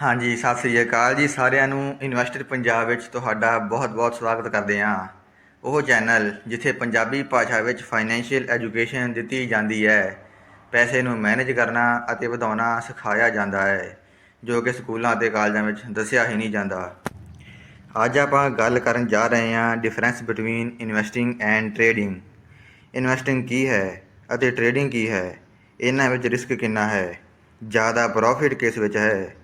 ਹਾਂਜੀ, ਸਤਿ ਸ੍ਰੀ ਅਕਾਲ ਜੀ ਸਾਰਿਆਂ ਨੂੰ। ਇਨਵੈਸਟਰ ਪੰਜਾਬ ਵਿੱਚ ਤੁਹਾਡਾ ਬਹੁਤ-ਬਹੁਤ ਸਵਾਗਤ ਕਰਦੇ ਹਾਂ। ਉਹ ਚੈਨਲ ਜਿੱਥੇ ਪੰਜਾਬੀ ਭਾਸ਼ਾ ਵਿੱਚ ਫਾਈਨੈਂਸ਼ੀਅਲ ਐਜੂਕੇਸ਼ਨ ਦਿੱਤੀ ਜਾਂਦੀ ਹੈ, ਪੈਸੇ ਨੂੰ ਮੈਨੇਜ ਕਰਨਾ ਅਤੇ ਵਧਾਉਣਾ ਸਿਖਾਇਆ ਜਾਂਦਾ ਹੈ, ਜੋ ਕਿ ਸਕੂਲਾਂ ਅਤੇ ਕਾਲਜਾਂ ਵਿੱਚ ਦੱਸਿਆ ਹੀ ਨਹੀਂ ਜਾਂਦਾ। ਅੱਜ ਆਪਾਂ ਗੱਲ ਕਰਨ ਜਾ ਰਹੇ ਹਾਂ difference between investing and trading. Investing ਕੀ ਹੈ ਅਤੇ ਟ੍ਰੇਡਿੰਗ ਕੀ ਹੈ, ਇਹਨਾਂ ਵਿੱਚ ਰਿਸਕ ਕਿੰਨਾ ਹੈ, ਜ਼ਿਆਦਾ ਪ੍ਰੋਫਿਟ ਕਿਸ ਵਿੱਚ ਹੈ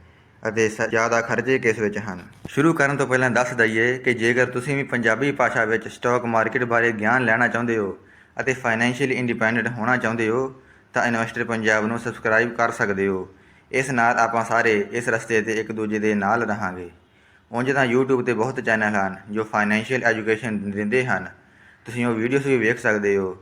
ਅਤੇ ਜ਼ਿਆਦਾ ਖਰਚੇ ਕਿਸ ਵਿੱਚ ਹਨ। ਸ਼ੁਰੂ ਕਰਨ ਤੋਂ ਪਹਿਲਾਂ ਦੱਸ ਦਈਏ ਕਿ ਜੇਕਰ ਤੁਸੀਂ ਵੀ ਪੰਜਾਬੀ ਭਾਸ਼ਾ ਵਿੱਚ ਸਟਾਕ ਮਾਰਕੀਟ ਬਾਰੇ ਗਿਆਨ ਲੈਣਾ ਚਾਹੁੰਦੇ ਹੋ ਅਤੇ ਫਾਈਨੈਂਸ਼ੀਅਲੀ ਇੰਡੀਪੈਂਡੈਂਟ ਹੋਣਾ ਚਾਹੁੰਦੇ ਹੋ ਤਾਂ ਇਨਵੈਸਟਰ ਪੰਜਾਬ ਨੂੰ ਸਬਸਕ੍ਰਾਈਬ ਕਰ ਸਕਦੇ ਹੋ। ਇਸ ਨਾਲ ਆਪਾਂ ਸਾਰੇ ਇਸ ਰਸਤੇ 'ਤੇ ਇੱਕ ਦੂਜੇ ਦੇ ਨਾਲ ਰਹਾਂਗੇ। ਉਂਝ ਤਾਂ YouTube 'ਤੇ ਬਹੁਤ ਚੈਨਲ ਹਨ ਜੋ ਫਾਈਨੈਂਸ਼ੀਅਲ ਐਜੂਕੇਸ਼ਨ ਦਿੰਦੇ ਹਨ, ਤੁਸੀਂ ਉਹ ਵੀਡੀਓਜ਼ ਵੀ ਵੇਖ ਸਕਦੇ ਹੋ,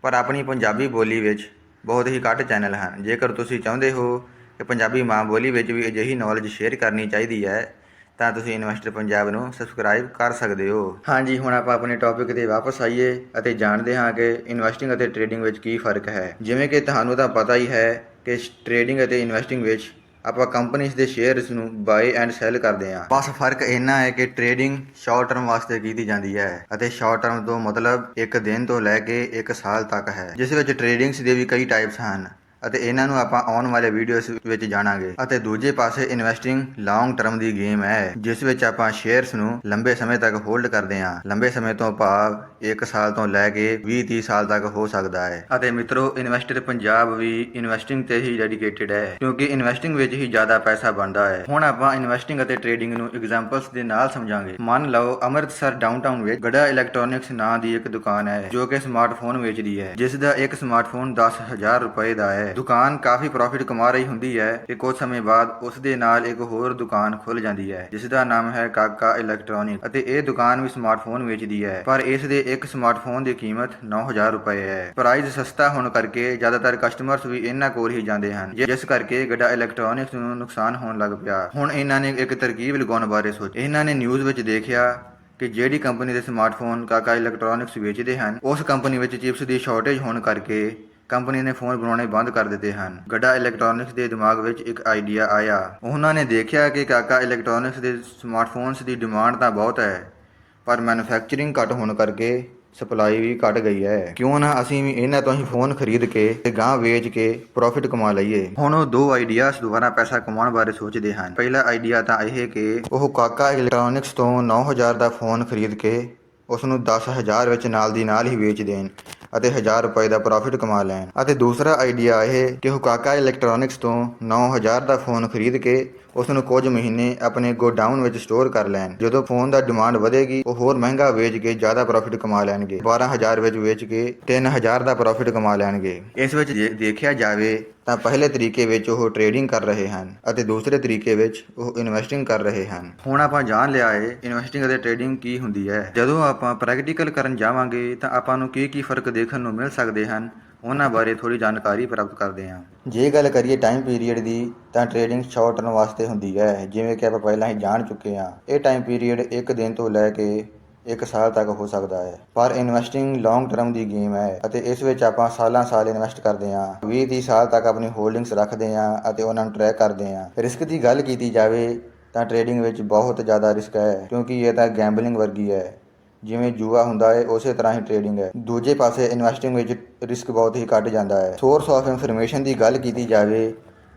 ਪਰ ਆਪਣੀ ਪੰਜਾਬੀ ਬੋਲੀ ਵਿੱਚ ਬਹੁਤ ਹੀ ਘੱਟ ਚੈਨਲ ਹਨ। ਜੇਕਰ ਤੁਸੀਂ ਚਾਹੁੰਦੇ ਹੋ ਕਿ ਪੰਜਾਬੀ ਮਾਂ ਬੋਲੀ ਵਿੱਚ ਵੀ ਅਜਿਹੀ ਨੌਲੇਜ ਸ਼ੇਅਰ ਕਰਨੀ ਚਾਹੀਦੀ ਹੈ ਤਾਂ ਤੁਸੀਂ ਇਨਵੈਸਟਰ ਪੰਜਾਬ ਨੂੰ ਸਬਸਕ੍ਰਾਈਬ ਕਰ ਸਕਦੇ ਹੋ। ਹਾਂਜੀ, ਹੁਣ ਆਪਾਂ ਆਪਣੇ ਟੌਪਿਕ 'ਤੇ ਵਾਪਸ ਆਈਏ ਅਤੇ ਜਾਣਦੇ ਹਾਂ ਕਿ ਇਨਵੈਸਟਿੰਗ ਅਤੇ ਟ੍ਰੇਡਿੰਗ ਵਿੱਚ ਕੀ ਫ਼ਰਕ ਹੈ। ਜਿਵੇਂ ਕਿ ਤੁਹਾਨੂੰ ਤਾਂ ਪਤਾ ਹੀ ਹੈ ਕਿ ਟ੍ਰੇਡਿੰਗ ਅਤੇ ਇਨਵੈਸਟਿੰਗ ਵਿੱਚ ਆਪਾਂ ਕੰਪਨੀਜ਼ ਦੇ ਸ਼ੇਅਰਸ ਨੂੰ ਬਾਏ ਐਂਡ ਸੈਲ ਕਰਦੇ ਹਾਂ। ਬਸ ਫ਼ਰਕ ਇੰਨਾ ਹੈ ਕਿ ਟ੍ਰੇਡਿੰਗ ਸ਼ਾਰਟ ਟਰਮ ਵਾਸਤੇ ਕੀਤੀ ਜਾਂਦੀ ਹੈ ਅਤੇ ਸ਼ਾਰਟ ਟਰਮ ਤੋਂ ਮਤਲਬ ਇੱਕ ਦਿਨ ਤੋਂ ਲੈ ਕੇ ਇੱਕ ਸਾਲ ਤੱਕ ਹੈ, ਜਿਸ ਵਿੱਚ ਟ੍ਰੇਡਿੰਗਸ ਦੇ ਵੀ ਕਈ ਟਾਈਪਸ ਹਨ ਅਤੇ ਇਹਨਾਂ ਨੂੰ ਆਪਾਂ ਆਉਣ ਵਾਲੇ ਵੀਡੀਓਜ਼ ਵਿੱਚ ਜਾਣਾਂਗੇ। ਅਤੇ ਦੂਜੇ ਪਾਸੇ ਇਨਵੈਸਟਿੰਗ ਲੌਂਗ ਟਰਮ ਦੀ ਗੇਮ ਹੈ, ਜਿਸ ਵਿੱਚ ਆਪਾਂ ਸ਼ੇਅਰਸ ਨੂੰ ਲੰਬੇ ਸਮੇਂ ਤੱਕ ਹੋਲਡ ਕਰਦੇ ਹਾਂ। ਲੰਬੇ ਸਮੇਂ ਤੋਂ ਭਾਵ 1 ਸਾਲ ਤੋਂ ਲੈ ਕੇ 20-30 ਸਾਲ ਤੱਕ ਹੋ ਸਕਦਾ ਹੈ। ਅਤੇ ਮਿੱਤਰੋ, ਇਨਵੈਸਟਰ ਪੰਜਾਬ ਵੀ ਇਨਵੈਸਟਿੰਗ ਤੇ ਹੀ ਡੈਡੀਕੇਟਿਡ ਹੈ, ਕਿਉਂਕਿ ਇਨਵੈਸਟਿੰਗ ਵਿੱਚ ਹੀ ਜ਼ਿਆਦਾ ਪੈਸਾ ਬਣਦਾ ਹੈ। ਹੁਣ ਆਪਾਂ ਇਨਵੈਸਟਿੰਗ ਅਤੇ ਟ੍ਰੇਡਿੰਗ ਨੂੰ ਐਗਜ਼ਾਮਪਲਸ ਦੇ ਨਾਲ ਸਮਝਾਂਗੇ। ਮੰਨ ਲਓ ਅੰਮ੍ਰਿਤਸਰ ਡਾਊਨਟਾਊਨ ਵਿੱਚ ਗੜਾ ਇਲੈਕਟ੍ਰੋਨਿਕਸ ਨਾਂ ਦੀ ਇੱਕ ਦੁਕਾਨ ਹੈ ਜੋ ਕਿ ਸਮਾਰਟਫੋਨ ਵੇਚਦੀ ਹੈ, ਜਿਸ ਦਾ ਇੱਕ ਸਮਾਰਟਫੋਨ 10,000 ਰੁਪਏ ਦਾ ਹੈ। ਦੁਕਾਨ ਕਾਫੀ ਪ੍ਰੋਫਿਟ ਕਮਾ ਰਹੀ ਹੁੰਦੀ ਹੈ ਤੇ ਕੁਝ ਸਮੇਂ ਬਾਅਦ ਉਸ ਦੇ ਨਾਲ ਇੱਕ ਹੋਰ ਦੁਕਾਨ ਖੁੱਲ ਜਾਂਦੀ ਹੈ ਜਿਸ ਦਾ ਨਾਮ ਹੈ ਕਾਕਾ ਇਲੈਕਟ੍ਰੋਨਿਕ, ਅਤੇ ਇਹ ਦੁਕਾਨ ਵੀ ਸਮਾਰਟਫੋਨ ਵੇਚਦੀ ਹੈ, ਪਰ ਇਸ ਦੇ ਇੱਕ ਸਮਾਰਟਫੋਨ ਦੀ ਕੀਮਤ 9,000 ਰੁਪਏ ਹੈ। ਪ੍ਰਾਈਸ ਸਸਤਾ ਹੋਣ ਕਰਕੇ ਜ਼ਿਆਦਾਤਰ ਕਸਟਮਰਸ ਵੀ ਇਹਨਾਂ ਕੋਲ ਹੀ ਜਾਂਦੇ ਹਨ, ਜਿਸ ਕਰਕੇ ਗੜਾ ਇਲੈਕਟ੍ਰੋਨਿਕਸ ਨੂੰ ਨੁਕਸਾਨ ਹੋਣ ਲੱਗ ਪਿਆ। ਹੁਣ ਇਹਨਾਂ ਨੇ ਇੱਕ ਤਰਕੀਬ ਲਗਾਉਣ ਬਾਰੇ ਸੋਚਿਆ। ਇਹਨਾਂ ਨੇ ਨਿਊਜ਼ ਵਿੱਚ ਦੇਖਿਆ ਕਿ ਜਿਹੜੀ ਕੰਪਨੀ ਦੇ ਸਮਾਰਟਫੋਨ ਕਾਕਾ ਇਲੈਕਟ੍ਰੋਨਿਕਸ ਵੇਚਦੇ ਹਨ, ਉਸ ਕੰਪਨੀ ਵਿੱਚ ਚਿਪਸ ਦੀ ਸ਼ਾਰਟੇਜ ਹੋਣ ਕਰਕੇ ਕੰਪਨੀ ਨੇ ਫੋਨ ਬਣਾਉਣੇ ਬੰਦ ਕਰ ਦਿੱਤੇ ਹਨ। ਗੜਾ ਇਲੈਕਟ੍ਰੋਨਿਕਸ ਦੇ ਦਿਮਾਗ ਵਿੱਚ ਇੱਕ ਆਈਡੀਆ ਆਇਆ। ਉਹਨਾਂ ਨੇ ਦੇਖਿਆ ਕਿ ਕਾਕਾ ਇਲੈਕਟ੍ਰੋਨਿਕਸ ਦੇ ਸਮਾਰਟਫੋਨਸ ਦੀ ਡਿਮਾਂਡ ਤਾਂ ਬਹੁਤ ਹੈ, ਪਰ ਮੈਨੂਫੈਕਚਰਿੰਗ ਘੱਟ ਹੋਣ ਕਰਕੇ ਸਪਲਾਈ ਵੀ ਘੱਟ ਗਈ ਹੈ। ਕਿਉਂ ਨਾ ਅਸੀਂ ਵੀ ਇਹਨਾਂ ਤੋਂ ਹੀ ਫੋਨ ਖਰੀਦ ਕੇ ਤੇ ਗਾਂ ਵੇਚ ਕੇ ਪ੍ਰੋਫਿਟ ਕਮਾ ਲਈਏ। ਹੁਣ ਉਹ ਦੋ ਆਈਡੀਆਸ ਦੁਬਾਰਾ ਪੈਸਾ ਕਮਾਉਣ ਬਾਰੇ ਸੋਚਦੇ ਹਨ। ਪਹਿਲਾ ਆਈਡੀਆ ਤਾਂ ਇਹ ਕਿ ਉਹ ਕਾਕਾ ਇਲੈਕਟ੍ਰੋਨਿਕਸ ਤੋਂ 9,000 ਦਾ ਫੋਨ ਖਰੀਦ ਕੇ ਉਸ ਨੂੰ 10,000 ਵਿੱਚ ਨਾਲ ਦੀ ਨਾਲ ਹੀ ਵੇਚ ਦੇਣ ਅਤੇ 1,000 ਰੁਪਏ ਦਾ ਪ੍ਰੋਫਿਟ ਕਮਾ ਲੈਣ। ਅਤੇ ਦੂਸਰਾ ਆਈਡੀਆ ਇਹ ਕਿ ਉਹ ਕਾਕਾ ਇਲੈਕਟ੍ਰੋਨਿਕਸ ਤੋਂ 9,000 ਦਾ ਫੋਨ ਖਰੀਦ ਕੇ ਉਸ ਨੂੰ ਕੁਝ ਮਹੀਨੇ ਆਪਣੇ ਗੋਡਾਊਨ ਵਿੱਚ ਸਟੋਰ ਕਰ ਲੈਣ। ਜਦੋਂ ਫੋਨ ਦਾ ਡਿਮਾਂਡ ਵਧੇਗੀ ਉਹ ਹੋਰ ਮਹਿੰਗਾ ਵੇਚ ਕੇ ਜ਼ਿਆਦਾ ਪ੍ਰੋਫਿਟ ਕਮਾ ਲੈਣਗੇ। 12,000 ਵਿੱਚ ਵੇਚ ਕੇ 3,000 ਦਾ ਪ੍ਰੋਫਿਟ ਕਮਾ ਲੈਣਗੇ। ਇਸ ਵਿੱਚ ਜੇ ਦੇਖਿਆ ਜਾਵੇ ਤਾਂ ਪਹਿਲੇ ਤਰੀਕੇ ਵਿੱਚ ਉਹ ਟ੍ਰੇਡਿੰਗ ਕਰ ਰਹੇ ਹਨ ਅਤੇ ਦੂਸਰੇ ਤਰੀਕੇ ਵਿੱਚ ਉਹ ਇਨਵੈਸਟਿੰਗ ਕਰ ਰਹੇ ਹਨ। ਹੁਣ ਆਪਾਂ ਜਾਣ ਲਿਆ ਹੈ ਇਨਵੈਸਟਿੰਗ ਅਤੇ ਟ੍ਰੇਡਿੰਗ ਕੀ ਹੁੰਦੀ ਹੈ। ਜਦੋਂ ਆਪਾਂ ਪ੍ਰੈਕਟੀਕਲ ਕਰਨ ਜਾਵਾਂਗੇ ਤਾਂ ਆਪਾਂ ਨੂੰ ਕੀ ਫ਼ਰਕ ਦੇਖਣ ਨੂੰ ਮਿਲ ਸਕਦੇ ਹਨ, ਉਹਨਾਂ ਬਾਰੇ ਥੋੜ੍ਹੀ ਜਾਣਕਾਰੀ ਪ੍ਰਾਪਤ ਕਰਦੇ ਹਾਂ। ਜੇ ਗੱਲ ਕਰੀਏ ਟਾਈਮ ਪੀਰੀਅਡ ਦੀ ਤਾਂ ਟ੍ਰੇਡਿੰਗ ਸ਼ਾਰਟ ਟਰਮ ਵਾਸਤੇ ਹੁੰਦੀ ਹੈ, ਜਿਵੇਂ ਕਿ ਆਪਾਂ ਪਹਿਲਾਂ ਹੀ ਜਾਣ ਚੁੱਕੇ ਹਾਂ। ਇਹ ਟਾਈਮ ਪੀਰੀਅਡ ਇੱਕ ਦਿਨ ਤੋਂ ਲੈ ਕੇ 1 ਸਾਲ ਤੱਕ ਹੋ ਸਕਦਾ ਹੈ। ਪਰ ਇਨਵੈਸਟਿੰਗ ਲੌਂਗ ਟਰਮ ਦੀ ਗੇਮ ਹੈ ਅਤੇ ਇਸ ਵਿੱਚ ਆਪਾਂ ਸਾਲ ਇਨਵੈਸਟ ਕਰਦੇ ਹਾਂ, 20-30 ਸਾਲ ਤੱਕ ਆਪਣੀ ਹੋਲਡਿੰਗਸ ਰੱਖਦੇ ਹਾਂ ਅਤੇ ਉਹਨਾਂ ਨੂੰ ਟਰੈਕ ਕਰਦੇ ਹਾਂ। ਰਿਸਕ ਦੀ ਗੱਲ ਕੀਤੀ ਜਾਵੇ ਤਾਂ ਟ੍ਰੇਡਿੰਗ ਵਿੱਚ ਬਹੁਤ ਜ਼ਿਆਦਾ ਰਿਸਕ ਹੈ, ਕਿਉਂਕਿ ਇਹ ਤਾਂ ਗੈਂਬਲਿੰਗ ਵਰਗੀ ਹੈ। ਜਿਵੇਂ ਜੂਆ ਹੁੰਦਾ ਹੈ ਉਸੇ ਤਰ੍ਹਾਂ ਹੀ ਟ੍ਰੇਡਿੰਗ ਹੈ। ਦੂਜੇ ਪਾਸੇ ਇਨਵੈਸਟਿੰਗ ਵਿੱਚ ਰਿਸਕ ਬਹੁਤ ਹੀ ਘੱਟ ਜਾਂਦਾ ਹੈ। ਸੋਰਸ ਆਫ ਇਨਫੋਰਮੇਸ਼ਨ ਦੀ ਗੱਲ ਕੀਤੀ ਜਾਵੇ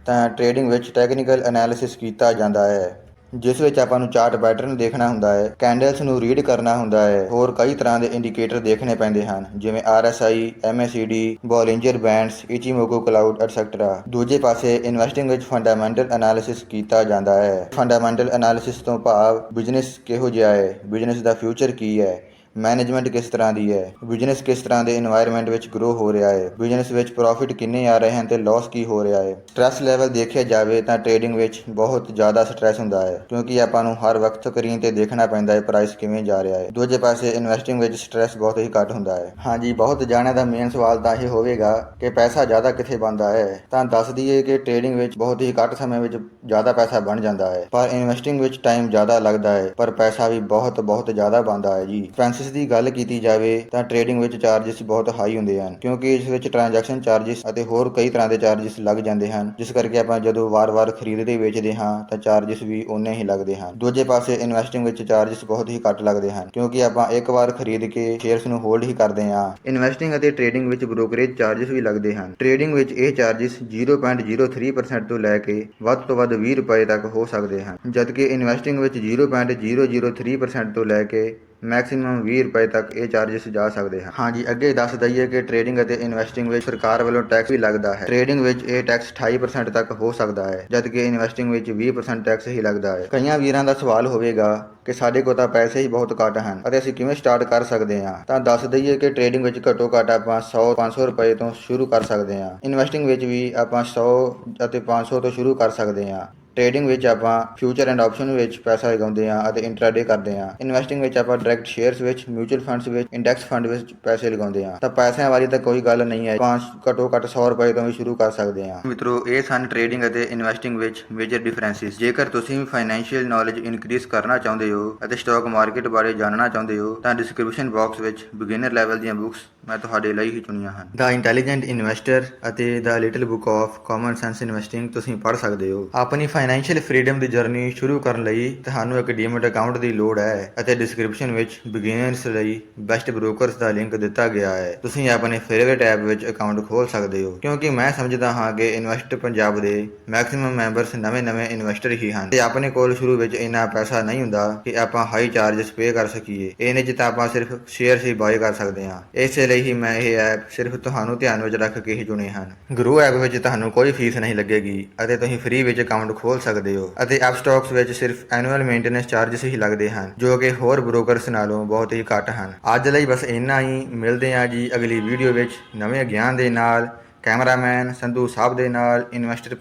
ਤਾਂ ਟ੍ਰੇਡਿੰਗ ਵਿੱਚ ਟੈਕਨੀਕਲ ਐਨਾਲਿਸਿਸ ਕੀਤਾ ਜਾਂਦਾ ਹੈ, ਜਿਸ ਵਿੱਚ ਆਪਾਂ ਨੂੰ ਚਾਰਟ ਪੈਟਰਨ ਦੇਖਣਾ ਹੁੰਦਾ ਹੈ, ਕੈਂਡਲਸ ਨੂੰ ਰੀਡ ਕਰਨਾ ਹੁੰਦਾ ਹੈ, ਹੋਰ ਕਈ ਤਰ੍ਹਾਂ ਦੇ ਇੰਡੀਕੇਟਰ ਦੇਖਣੇ ਪੈਂਦੇ ਹਨ, ਜਿਵੇਂ RSI, MACD, Bollinger bands, Ichimoku cloud etcetera. ਦੂਜੇ ਪਾਸੇ ਇਨਵੈਸਟਿੰਗ ਵਿੱਚ ਫੰਡਾਮੈਂਟਲ ਐਨਾਲਿਸਿਸ ਕੀਤਾ ਜਾਂਦਾ ਹੈ। ਫੰਡਾਮੈਂਟਲ ਐਨਾਲਿਸਿਸ ਤੋਂ ਭਾਵ ਬਿਜ਼ਨਸ ਕਿਹੋ ਜਿਹਾ ਹੈ, ਬਿਜ਼ਨਸ ਦਾ ਫਿਊਚਰ ਕੀ ਹੈ, ਮੈਨੇਜਮੈਂਟ ਕਿਸ ਤਰ੍ਹਾਂ ਦੀ ਹੈ, ਬਿਜ਼ਨਸ ਕਿਸ ਤਰ੍ਹਾਂ ਦੇ ਇਨਵਾਇਰਮੈਂਟ ਵਿੱਚ ਗਰੋ ਹੋ ਰਿਹਾ ਹੈ, ਬਿਜ਼ਨਸ ਵਿੱਚ ਪ੍ਰੋਫਿਟ ਕਿੰਨੇ ਆ ਰਹੇ ਹਨ ਤੇ ਲਾਸ ਕੀ ਹੋ ਰਿਹਾ ਹੈ। ਸਟ੍ਰੈਸ ਲੈਵਲ ਦੇਖਿਆ ਜਾਵੇ ਤਾਂ ਟ੍ਰੇਡਿੰਗ ਵਿੱਚ ਬਹੁਤ ਜ਼ਿਆਦਾ ਸਟ੍ਰੈਸ ਹੁੰਦਾ ਹੈ, ਕਿਉਂਕਿ ਆਪਾਂ ਨੂੰ ਹਰ ਵਕਤ ਸਕਰੀਨ ਤੇ ਦੇਖਣਾ ਪੈਂਦਾ ਹੈ ਪ੍ਰਾਈਸ ਕਿਵੇਂ ਜਾ ਰਿਹਾ ਹੈ। ਦੂਜੇ ਪਾਸੇ ਇਨਵੈਸਟਿੰਗ ਵਿੱਚ ਸਟ੍ਰੈਸ ਬਹੁਤ ਹੀ ਘੱਟ ਹੁੰਦਾ ਹੈ। ਹਾਂਜੀ, ਬਹੁਤ ਜਾਣਿਆਂ ਦਾ ਮੇਨ ਸਵਾਲ ਤਾਂ ਇਹ ਹੋਵੇਗਾ ਕਿ ਪੈਸਾ ਜ਼ਿਆਦਾ ਕਿੱਥੇ ਬਣਦਾ ਹੈ। ਤਾਂ ਦੱਸ ਦਈਏ ਕਿ ਟ੍ਰੇਡਿੰਗ ਵਿੱਚ ਬਹੁਤ ਹੀ ਘੱਟ ਸਮੇਂ ਵਿੱਚ ਜ਼ਿਆਦਾ ਪੈਸਾ ਬਣ ਜਾਂਦਾ ਹੈ, ਪਰ ਇਨਵੈਸਟਿੰਗ ਵਿੱਚ ਟਾਈਮ ਜ਼ਿਆਦਾ ਲੱਗਦਾ ਹੈ, ਪਰ ਪੈਸਾ ਵੀ ਬਹੁਤ ਜ਼ਿਆਦਾ ਬਣਦਾ ਹੈ ਜੀ। ਐਕਸਪੈਂਸਿਸ ਚਾਰजेस ਦੀ ਗੱਲ ਕੀਤੀ ਜਾਵੇ ਤਾਂ ਟ੍ਰੇਡਿੰਗ ਵਿੱਚ ਚਾਰजेस ਬਹੁਤ ਹਾਈ ਹੁੰਦੇ ਹਨ, ਕਿਉਂਕਿ ਇਸ ਵਿੱਚ ਟ੍ਰਾਂਜੈਕਸ਼ਨ ਚਾਰजेस ਅਤੇ ਹੋਰ ਕਈ ਤਰ੍ਹਾਂ ਦੇ ਚਾਰजेस ਲੱਗ ਜਾਂਦੇ ਹਨ, ਜਿਸ ਕਰਕੇ ਆਪਾਂ ਜਦੋਂ ਵਾਰ-ਵਾਰ ਖਰੀਦਦੇ ਵੇਚਦੇ ਹਾਂ ਤਾਂ ਚਾਰजेस ਵੀ ਉਨੇ ਹੀ ਲੱਗਦੇ ਹਨ। ਦੂਜੇ ਪਾਸੇ ਇਨਵੈਸਟਿੰਗ ਵਿੱਚ ਚਾਰजेस ਬਹੁਤ ਹੀ ਘੱਟ ਲੱਗਦੇ ਹਨ, ਕਿਉਂਕਿ ਆਪਾਂ ਇੱਕ ਵਾਰ ਖਰੀਦ ਕੇ ਸ਼ੇਅਰਸ ਨੂੰ ਹੋਲਡ ਹੀ ਕਰਦੇ ਹਾਂ। ਇਨਵੈਸਟਿੰਗ ਅਤੇ ਟ੍ਰੇਡਿੰਗ ਵਿੱਚ ਬ੍ਰੋਕਰੇਜ ਚਾਰजेस ਵੀ ਲੱਗਦੇ ਹਨ। ਟ੍ਰੇਡਿੰਗ ਵਿੱਚ ਇਹ ਚਾਰजेस 0.03% ਤੋਂ ਲੈ ਕੇ ਵੱਧ ਤੋਂ ਵੱਧ 20 ਰੁਪਏ ਤੱਕ ਹੋ ਸਕਦੇ ਹਨ, ਜਦਕਿ ਇਨਵੈਸਟਿੰਗ ਵਿੱਚ 0.003% ਤੋਂ ਲੈ ਕੇ ਮੈਕਸਿਮਮ 20 ਰੁਪਏ ਤੱਕ ਇਹ ਚਾਰजेस ਜਾ ਸਕਦੇ ਹਨ। ਹਾਂਜੀ, ਅੱਗੇ ਦੱਸ ਦਈਏ ਕਿ ਟ੍ਰੇਡਿੰਗ ਅਤੇ ਇਨਵੈਸਟਿੰਗ ਵਿੱਚ ਸਰਕਾਰ ਵੱਲੋਂ ਟੈਕਸ ਵੀ ਲੱਗਦਾ ਹੈ। ਟ੍ਰੇਡਿੰਗ ਵਿੱਚ ਇਹ ਟੈਕਸ 28% ਤੱਕ ਹੋ ਸਕਦਾ ਹੈ, ਜਦਕਿ ਇਨਵੈਸਟਿੰਗ ਵਿੱਚ 20% ਟੈਕਸ ਹੀ ਲੱਗਦਾ ਹੈ। ਕਈਆਂ ਵੀਰਾਂ ਦਾ ਸਵਾਲ ਹੋਵੇਗਾ ਕਿ ਸਾਡੇ ਕੋਲ ਤਾਂ ਪੈਸੇ ਹੀ ਬਹੁਤ ਘੱਟ ਹਨ ਅਤੇ ਅਸੀਂ ਕਿਵੇਂ ਸਟਾਰਟ ਕਰ ਸਕਦੇ ਹਾਂ। ਤਾਂ ਦੱਸ ਦਈਏ ਕਿ ਟ੍ਰੇਡਿੰਗ ਵਿੱਚ ਘੱਟੋ ਘੱਟ ਆਪਾਂ 100-500 ਰੁਪਏ ਤੋਂ ਸ਼ੁਰੂ ਕਰ ਸਕਦੇ ਹਾਂ। ਇਨਵੈਸਟਿੰਗ ਵਿੱਚ ਵੀ ਆਪਾਂ 100 ਅਤੇ 500 ਤੋਂ ਸ਼ੁਰੂ ਕਰ ਸਕਦੇ ਹਾਂ। ਟ੍ਰੇਡਿੰਗ ਵਿੱਚ ਆਪਾਂ ਫਿਊਚਰ ਐਂਡ ਆਪਸ਼ਨ ਵਿੱਚ ਪੈਸਾ ਲਗਾਉਂਦੇ ਹਾਂ ਅਤੇ ਇੰਟਰਾਡੇ ਕਰਦੇ ਹਾਂ। ਇਨਵੈਸਟਿੰਗ ਵਿੱਚ ਆਪਾਂ ਡਾਇਰੈਕਟ ਸ਼ੇਅਰਸ ਵਿੱਚ, ਮਿਊਚੁਅਲ ਫੰਡਸ ਵਿੱਚ, ਇੰਡੈਕਸ ਫੰਡ ਵਿੱਚ ਪੈਸੇ ਲਗਾਉਂਦੇ ਹਾਂ। ਤਾਂ ਪੈਸਿਆਂ ਵਾਲੀ ਤਾਂ ਕੋਈ ਗੱਲ ਨਹੀਂ ਹੈ, ਆਪਾਂ ਘੱਟੋ ਘੱਟ 100 ਰੁਪਏ ਤੋਂ ਵੀ ਸ਼ੁਰੂ ਕਰ ਸਕਦੇ ਹਾਂ। ਮਿੱਤਰੋ, ਇਹ ਸਨ ਟ੍ਰੇਡਿੰਗ ਅਤੇ ਇਨਵੈਸਟਿੰਗ ਵਿੱਚ ਮੇਜਰ ਡਿਫਰੈਂਸਿਸ। ਜੇਕਰ ਤੁਸੀਂ ਵੀ ਫਾਈਨੈਂਸ਼ੀਅਲ ਨੌਲੇਜ ਇਨਕਰੀਜ਼ ਕਰਨਾ ਚਾਹੁੰਦੇ ਹੋ ਅਤੇ ਸਟਾਕ ਮਾਰਕੀਟ ਬਾਰੇ ਜਾਣਨਾ ਚਾਹੁੰਦੇ ਹੋ ਤਾਂ ਡਿਸਕ੍ਰਿਪਸ਼ਨ ਬਾਕਸ ਵਿੱਚ ਬਿਗਿਨਰ ਲੈਵਲ ਦੀਆਂ ਬੁੱਕਸ ਮੈਂ ਤੁਹਾਡੇ ਲਈ ਹੀ ਚੁਣੀਆਂ ਹਨ। ਦ ਇੰਟੈਲੀਜੈਂਟ ਇਨਵੈਸਟਰ ਅਤੇ the little book of common sense investing ਤੁਸੀਂ ਪੜ੍ਹ ਸਕਦੇ ਹੋ। ਆਪਣੀ ਫਾਈਨੈਂਸ਼ੀਅਲ ਫਰੀडम ਦੀ ਜਰਨੀ ਸ਼ੁਰੂ ਕਰਨ ਲਈ ਤੁਹਾਨੂੰ ਇੱਕ ਡੀਮੈਟ ਅਕਾਊਂਟ ਦੀ ਲੋੜ ਹੈ ਅਤੇ ਡਿਸਕ੍ਰਿਪਸ਼ਨ ਵਿੱਚ ਬਿਗਿਨਰਸ ਲਈ ਬੈਸਟ ਬ੍ਰੋਕਰਸ ਦਾ ਲਿੰਕ ਦਿੱਤਾ ਗਿਆ ਹੈ। ਤੁਸੀਂ ਆਪਣੇ ਫੇਵਰੇਟ ਐਪ ਵਿੱਚ ਅਕਾਊਂਟ ਖੋਲ੍ਹ ਸਕਦੇ ਹੋ, ਕਿਉਂਕਿ ਮੈਂ ਸਮਝਦਾ ਹਾਂ ਕਿ ਇਨਵੈਸਟ ਪੰਜਾਬ ਦੇ ਮੈਕਸਿਮਮ ਮੈਂਬਰਸ ਨਵੇਂ ਇਨਵੈਸਟਰ ਹੀ ਹਨ ਤੇ ਆਪਣੇ ਕੋਲ ਸ਼ੁਰੂ ਵਿੱਚ ਇੰਨਾ ਪੈਸਾ ਨਹੀਂ ਹੁੰਦਾ ਕਿ ਆਪਾਂ ਹਾਈ ਚਾਰजेस ਪੇ ਕਰ ਸਕੀਏ। ਇਹਨੇ 'ਚ ਤਾਂ ਆਪਾਂ ਸਿਰਫ ਸ਼ੇਅਰਸ ਹੀ ਬਾਏ ਕਰ ਸਕਦੇ ਹਾਂ। ਇਸੇ ਲਈ ਹੀ ਮੈਂ ਇਹ ਐਪ ਸਿਰਫ ਤੁਹਾਨੂੰ ਧਿਆਨ ਵਿੱਚ ਰੱਖ ਕੇ ਹੀ ਚੁਣੇ ਹਨ। ਗਰੋ ਐਪ ਵਿੱਚ ਤੁਹਾਨੂੰ ਕੋਈ ਫੀਸ ਨਹੀਂ ਲੱਗੇਗੀ ਅਤੇ ਤੁਸੀਂ ਫ੍ਰੀ ਵਿੱਚ ਅਕਾਊਂਟ ਖੋਲ੍ਹ ਸਕਦੇ ਹੋ ਅਤੇ ਐਪ ਸਟਾਕਸ ਵਿੱਚ ਸਿਰਫ ਐਨੂਅਲ ਮੇਨਟੇਨੈਂਸ ਚਾਰजेस ਹੀ ਲੱਗਦੇ ਹਨ, ਜੋ ਕਿ ਹੋਰ ਬ੍ਰੋਕਰਸ ਨਾਲੋਂ ਬਹੁਤ ਹੀ ਘੱਟ ਹਨ। ਅੱਜ ਲਈ ਬਸ ਇੰਨਾ ਹੀ। ਮਿਲਦੇ ਹਾਂ ਜੀ ਅਗਲੀ ਵੀਡੀਓ ਵਿੱਚ ਨਵੇਂ ਗਿਆਨ ਦੇ ਨਾਲ। ਕੈਮਰਾਮੈਨ ਸੰਧੂ ਸਾਹਿਬ ਦੇ ਨਾਲ, ਇਨਵੈਸਟਰ